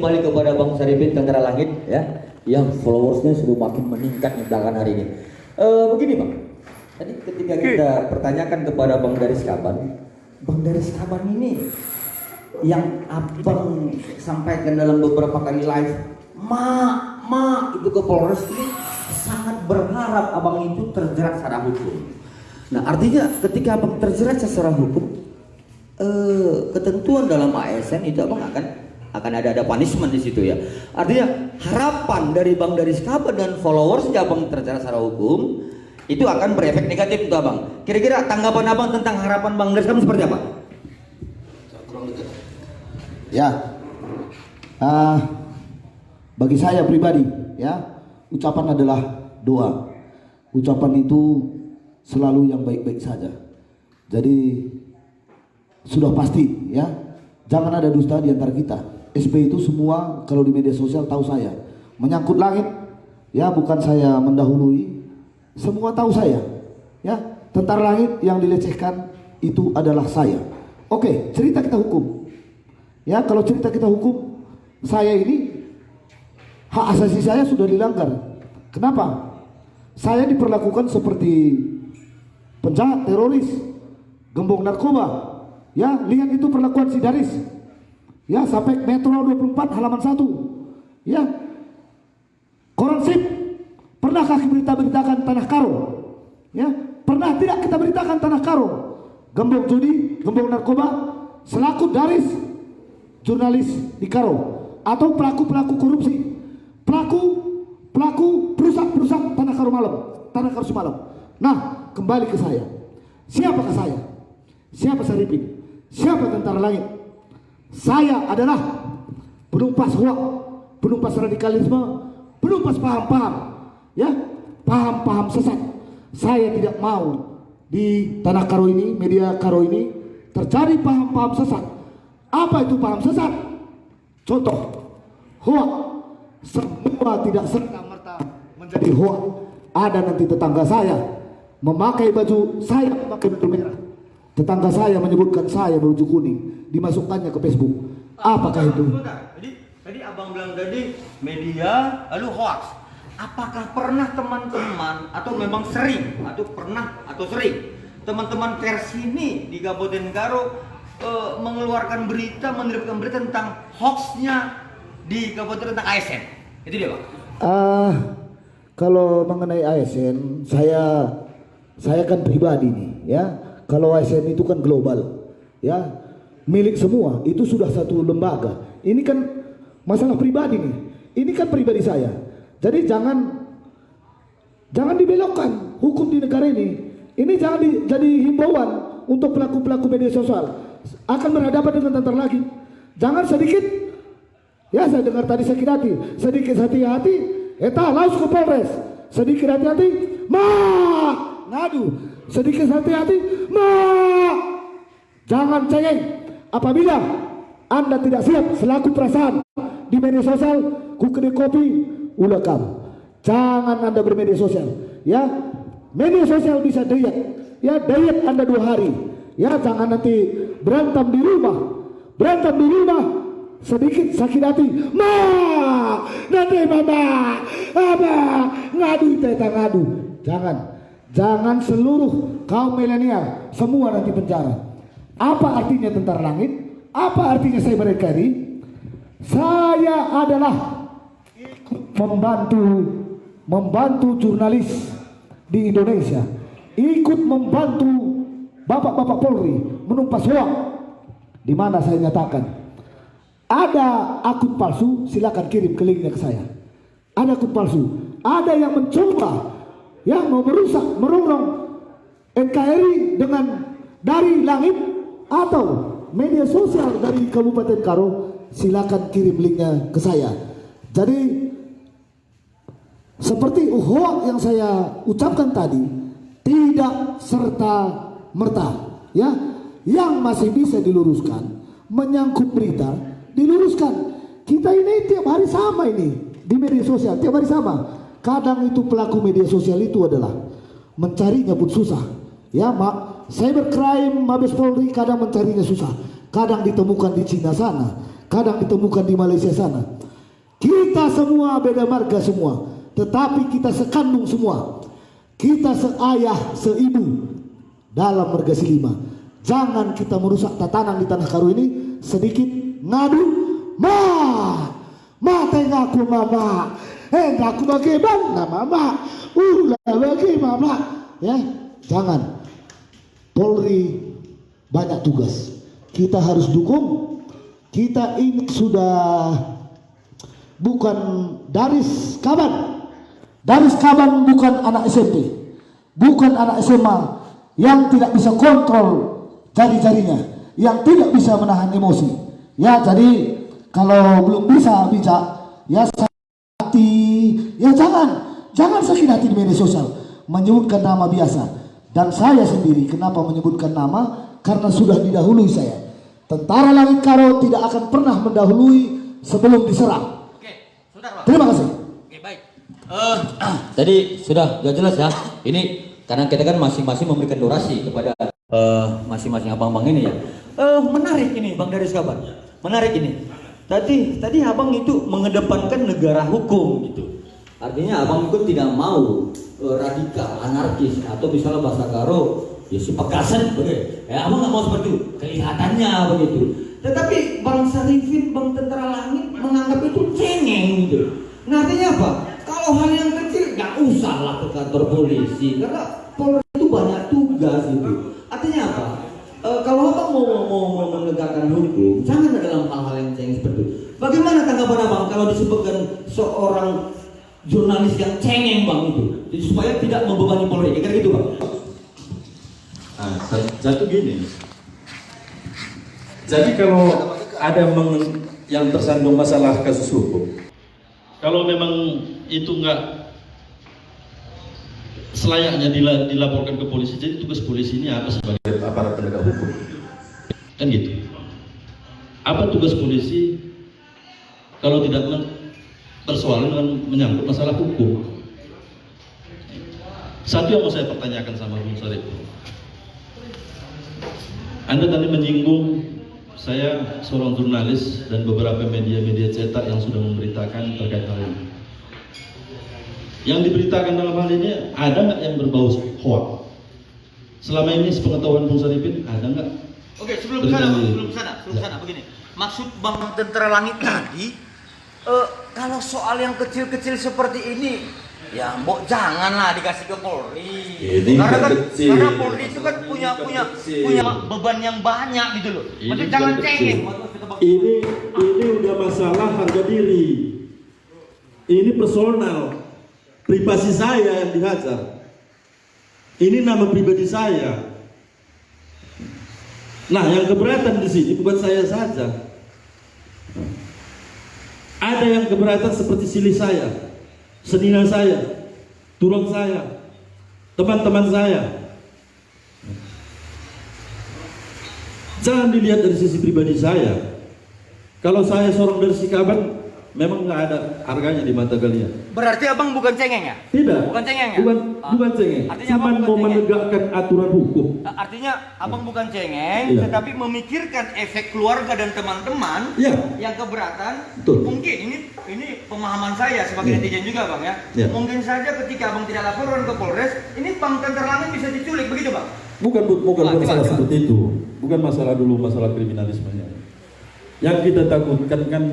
kembali kepada Bang Saripin Tentara Langit ya, yang followersnya sudah makin meningkat di belakang hari ini. Begini Bang, tadi ketika kita pertanyakan kepada Bang Daris Kaban ini yang abang sampaikan dalam beberapa kali live, itu ke Polres ini sangat berharap abang itu terjerat secara hukum. Nah artinya ketika abang terjerat secara hukum, ketentuan dalam ASN itu abang akan ada punishment di situ ya. Artinya harapan dari Bang Daris Kaban dan followers abang terjerat secara hukum itu akan berefek negatif untuk abang. Kira-kira tanggapan abang tentang harapan Bang Daris Kaban seperti apa? Ya, bagi saya pribadi ya, ucapan adalah doa. Ucapan itu selalu yang baik-baik saja. Jadi sudah pasti ya, jangan ada dusta di antara kita. SP itu semua kalau di media sosial tahu saya. Menyangkut langit ya, bukan saya mendahului. Semua tahu saya ya, tentara langit yang dilecehkan itu adalah saya. Oke, cerita kita hukum. Ya, kalau cerita kita hukum, saya ini hak asasi saya sudah dilanggar. Kenapa? Saya diperlakukan seperti penjahat, teroris, gembong narkoba. Ya, lihat itu perlakuan si Daris. Ya, sampai Metro 24 halaman 1. Ya. Koran Sip, pernahkah kita beritakan Tanah Karo? Ya, pernah tidak kita beritakan Tanah Karo? Gembong judi, gembong narkoba, selaku Daris jurnalis di Karo, atau pelaku-pelaku korupsi, pelaku perusak Tanah Karo semalam. Nah, kembali ke saya. Siapakah saya? Siapa Saripin? Siapa Tentara Langit? Saya adalah penumpas hoak, penumpas radikalisme, penumpas paham-paham, ya, paham-paham sesat. Saya tidak mau di Tanah Karo ini, media Karo ini terjadi paham-paham sesat. Apa itu paham sesat? Contoh, hoak. Semua tidak serta-merta menjadi hoak. Ada nanti tetangga saya memakai baju saya memakai baju merah. Tetangga saya menyebutkan saya baju kuning, dimasukkannya ke Facebook. Apakah itu? Tadi abang bilang tadi media lalu hoax. Apakah pernah teman-teman atau memang sering atau pernah atau sering teman-teman pers ini di Kabupaten Karo mengeluarkan berita, menerbitkan berita tentang hoaxnya di Kabupaten tentang ASN? Itu dia Pak. Kalau mengenai ASN, saya kan pribadi nih ya. Kalau ASN itu kan global ya, milik semua, itu sudah satu lembaga. Ini kan masalah pribadi nih. Ini kan pribadi saya. Jadi jangan dibelokkan hukum di negara ini. Ini jangan jadi himbauan untuk pelaku-pelaku media sosial akan berhadapan dengan tentara lagi. Jangan sedikit, ya saya dengar tadi sakit hati, sedikit hati-hati, laus ke Polres, sedikit hati-hati, ngadu, sedikit hati-hati, jangan cengeng. Apabila Anda tidak siap selaku perasaan di media sosial, ku kedai kopi, ulakam. Jangan Anda bermedia sosial, ya. Media sosial bisa diet, ya, diet Anda 2 hari. Ya, jangan nanti berantem di rumah sedikit sakit hati, nanti ngadu. Jangan seluruh kaum milenial semua nanti penjara. Apa artinya Tentara Langit? Apa artinya saya mereka ini? Saya adalah membantu jurnalis di Indonesia, ikut membantu Bapak-bapak Polri menumpas hoak. Di mana saya nyatakan ada akun palsu, silakan kirim ke linknya ke saya. Ada akun palsu, ada yang mencoba yang mau merusak, merongrong NKRI dengan dari langit atau media sosial dari Kabupaten Karo, silakan kirim linknya ke saya. Jadi seperti hoak yang saya ucapkan tadi, tidak serta merta ya, yang masih bisa diluruskan, menyangkut berita diluruskan. Kita ini tiap hari sama ini di media sosial, tiap hari sama. Kadang itu pelaku media sosial itu adalah mencarinya pun susah ya, cybercrime Mabes Polri kadang mencarinya susah, kadang ditemukan di Cina sana, kadang ditemukan di Malaysia sana. Kita semua beda marga semua, tetapi kita sekandung semua. Kita seayah, seibu dalam marga silima. Jangan kita merusak tatanan di tanah Karo ini sedikit ngadu. Tengahku mama, aku bagi bangga mama, bagi mama. Ya, jangan. Polri banyak tugas. Kita harus dukung. Kita ini sudah bukan Daris Kaban. Daris Kaban bukan anak SMP, bukan anak SMA yang tidak bisa kontrol jari-jarinya, yang tidak bisa menahan emosi. Ya, jadi kalau belum bisa bijak, ya hati, ya jangan sakit hati di media sosial, menyebutkan nama biasa. Dan saya sendiri kenapa menyebutkan nama? Karena sudah didahului saya. Tentara Langit Karo tidak akan pernah mendahului sebelum diserang. Oke, sudah Pak. Terima kasih. Oke, baik. Tadi sudah jelas ya. Ini karena kita kan masing-masing memberikan durasi kepada masing-masing abang-abang ini ya. Menarik ini Bang Daris Kaban. Menarik ini. Tadi abang itu mengedepankan negara hukum gitu. Artinya abang itu tidak mau radikal, anarkis atau misalnya bahasa Karo ya si pekasan begitu. Ya abang nggak mau seperti itu. Kelihatannya begitu. Tetapi Bang Sarifin, Bang Tentara Langit menganggap itu cengeng gitu. Nah artinya apa? Kalau hal yang kecil nggak usah lah ke kantor polisi karena polisi itu banyak tugas gitu. Artinya apa? Kalau abang mau menegakkan hukum, jangan dalam hal-hal yang cengeng seperti itu. Bagaimana tanggapan abang kalau disebutkan seorang jurnalis yang cengeng bang itu, jadi supaya tidak membebani Polri, kira gitu bang? Satu gini. Jadi kalau ada yang tersandung masalah kasus hukum, kalau memang itu nggak selayaknya dilaporkan ke polisi, jadi tugas polisi ini apa sebagai aparat penegak hukum? Kan gitu. Apa tugas polisi kalau tidak persoalan dengan menyangkut masalah hukum? Satu yang mau saya pertanyakan sama Bung Sarif, Anda tadi menyinggung saya seorang jurnalis dan beberapa media-media cetak yang sudah memberitakan terkait hal ini. Yang diberitakan dalam hal ini ada nggak yang berbau hoax? Selama ini sepengetahuan Bung Sarifin ada nggak? Oke, sebelum sana begini. Maksud Bang Tentara Langit tadi, kalau soal yang kecil-kecil seperti ini, ya mbok janganlah dikasih ke Polri. Karena Polri itu kan punya beban yang banyak gitu loh. Maksudnya jangan cengeng. Ini udah masalah harga diri. Ini personal, privasi saya yang dihajar. Ini nama pribadi saya. Nah, yang keberatan di sini bukan saya saja. Ada yang keberatan seperti silih saya, senina saya, turun saya, teman-teman saya. Jangan dilihat dari sisi pribadi saya. Kalau saya seorang dari Sikaban, memang nggak ada harganya di mata kalian. Berarti abang bukan cengeng ya? Tidak. Bukan cengeng ya? Bukan cengeng. Artinya Cuma abang bukan mau cengeng. menegakkan aturan hukum. Artinya abang bukan cengeng, Iya. tetapi memikirkan efek keluarga dan teman-teman Iya. yang keberatan. Betul. Mungkin ini pemahaman saya sebagai Iya. netizen juga bang ya. Iya. Mungkin saja ketika abang tidak laporan ke Polres, ini Bang Tentara Langit bisa diculik begitu bang? Bukan masalah seperti itu. Bukan masalah kriminalismenya. Yang kita takutkan kan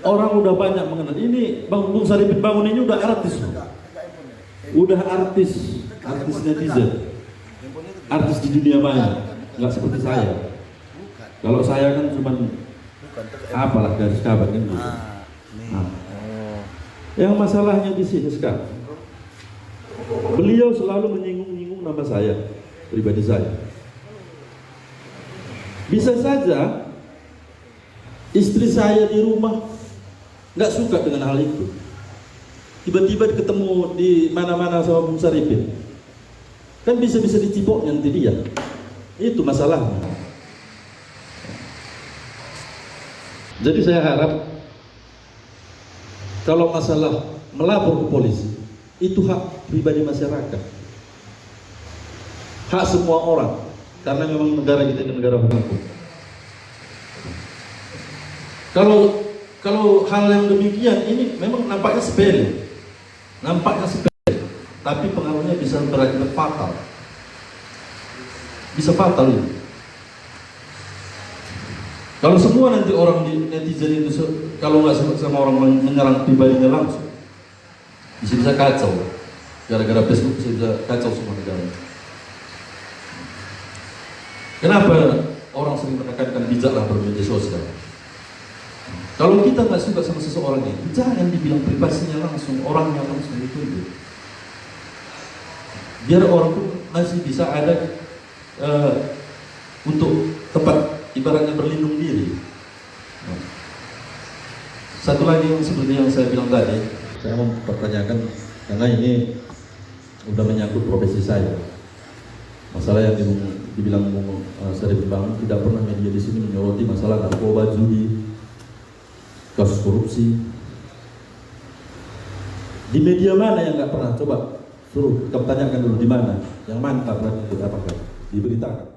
orang udah banyak mengenal. Ini Bung Sarifin Bangun ini udah artis. Udah artis netizen. Artis di dunia maya. Nggak seperti saya. Kalau saya kan cuman apalah dari Sikaban kan gitu. Nah, yang masalahnya di sini sekarang, beliau selalu menyinggung nama saya, pribadi saya. Bisa saja istri saya di rumah nggak suka dengan hal itu. Tiba-tiba ketemu di mana-mana sama Bung Sarifin, kan bisa-bisa dicipok nanti dia. Itu masalahnya. Jadi saya harap kalau masalah melapor ke polisi itu hak pribadi masyarakat, hak semua orang, karena memang negara kita ini negara hukum. Kalau hal yang demikian ini memang nampaknya sepele, tapi pengaruhnya bisa berakibat fatal, bisa fatal ini. Kalau semua nanti orang di netizen itu kalau nggak sama orang menyerang pribadinya langsung, bisa kacau. Gara-gara Facebook bisa kacau semua negara. Kenapa orang sering menekankan bijaklah bermedia sosial? Kalau kita nggak suka sama seseorang itu, jangan dibilang privasinya langsung, orangnya langsung itu. Biar orang pun masih bisa ada untuk tempat ibaratnya berlindung diri. Satu lagi yang seperti yang saya bilang tadi, saya mau pertanyakan karena ini udah menyangkut profesi saya. Masalah yang dibilang Saripin Bangun, tidak pernah media di sini menyoroti masalah narkoba, judi, kasus korupsi. Di media mana yang nggak pernah? Coba suruh kamu tanyakan dulu di mana. Yang mantap berarti itu apakah diberitakan?